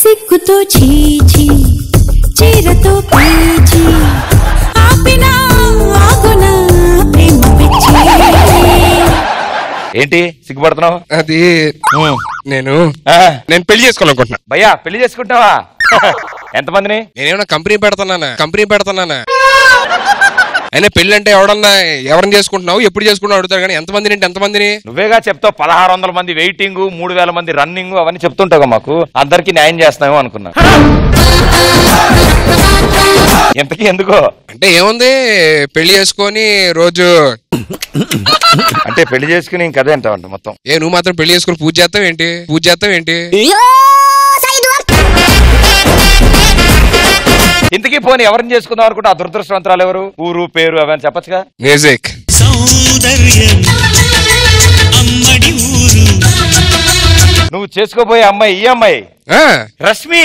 సిగ్గుతో చీచి చీరతో పేచి ఆపినా ఆగునా ప్రేమ పిచ్చి. ఏంటి సిగ్గుపడుతున్నావు? అది నేను పెళ్లి చేసుకోవాలనుకుంటున్నా. భయ్యా పెళ్లి చేసుకుంటావా? ఎంతమందిని? నేనేమన్నా కంపెనీ పెడతానా అయినా పెళ్లి అంటే ఎవరిని చేసుకుంటున్నావు, ఎప్పుడు చేసుకుంటున్నావు అడుగుతారు కానీ ఎంతమందిని నువ్వేగా చెప్తావు. 1600 మంది వెయిటింగ్, 3000 మంది రన్నింగ్, అవన్నీ చెప్తుంటావు. మాకు అందరికి న్యాయం చేస్తామేమో అనుకున్నా. ఎంతకీ ఎందుకో అంటే ఏముంది, పెళ్లి చేసుకొని రోజు అంటే పెళ్లి చేసుకుని ఇంకదే అంటావంట మొత్తం. నువ్వు మాత్రం పెళ్లి చేసుకుని పూజ చేస్తావు ఏంటి? ఇంతకీ పోనీ ఎవరిని చేసుకుందాం అనుకుంటే ఆ దురదృష్టవంతరాలు ఎవరు? ఊరు పేరు అవన్నీ చెప్పచ్చుగా. మ్యూజిక్ నువ్వు చేసుకోబోయే అమ్మాయి ఈ అమ్మాయి రష్మి.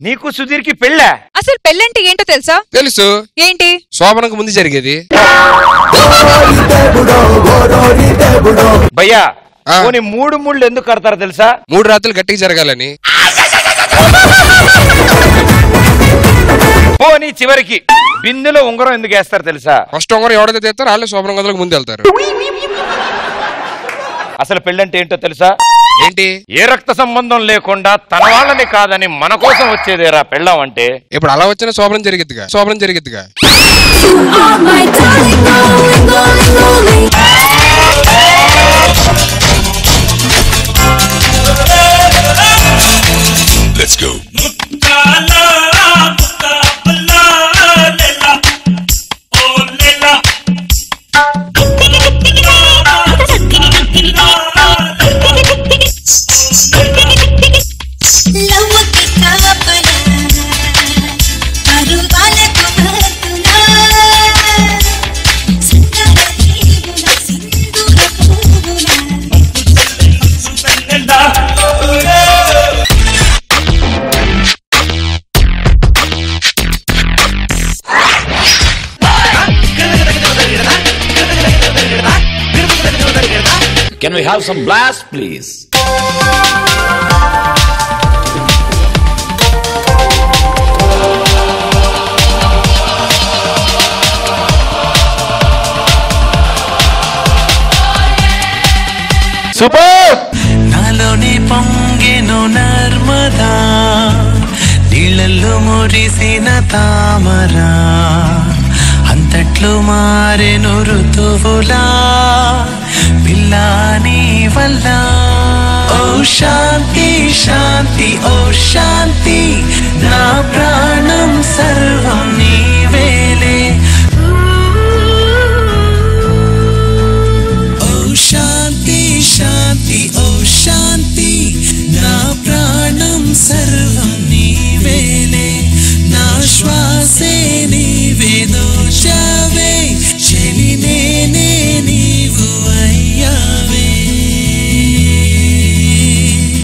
నీకు సుధీర్కి పెళ్ళా? అసలు పెళ్ళంటే ఏంటో తెలుసా? తెలుసు. ఏంటి? శోభనకు ముందు జరిగేది. భయ్యా పోనీ 3 ముళ్ళు ఎందుకు కడతారో తెలుసా? 3 రాత్రులు గట్టిగా జరగాలని. పోనీ చివరికి బిందులో ఉంగరం ఎందుకు వేస్తారు తెలుసా? ఫస్ట్ ఉంగరం ఎవరైతే తెస్తారో వాళ్ళే శోభనం గదులకు ముందు వెళ్తారు. అసలు పెళ్ళంటే ఏంటో తెలుసా? ఏంటి? ఏ రక్త సంబంధం లేకుండా తన వాళ్ళని కాదని మన కోసం వచ్చేదేరా పెళ్ళం అంటే. ఇప్పుడు అలా వచ్చిన శోభనం జరిగిద్దిగా. Let's go. Can we have some blast, please? Super. నాలోని పొంగెను నర్మదా, నీళ్ళల్లో మురిసిన తామరా, అంతట్లు మారెను ఋతువులా పిల్లాని వల్ల. ఓ శాంతి శాంతి ఓ శాంతి, నా ప్రాణం సర్వ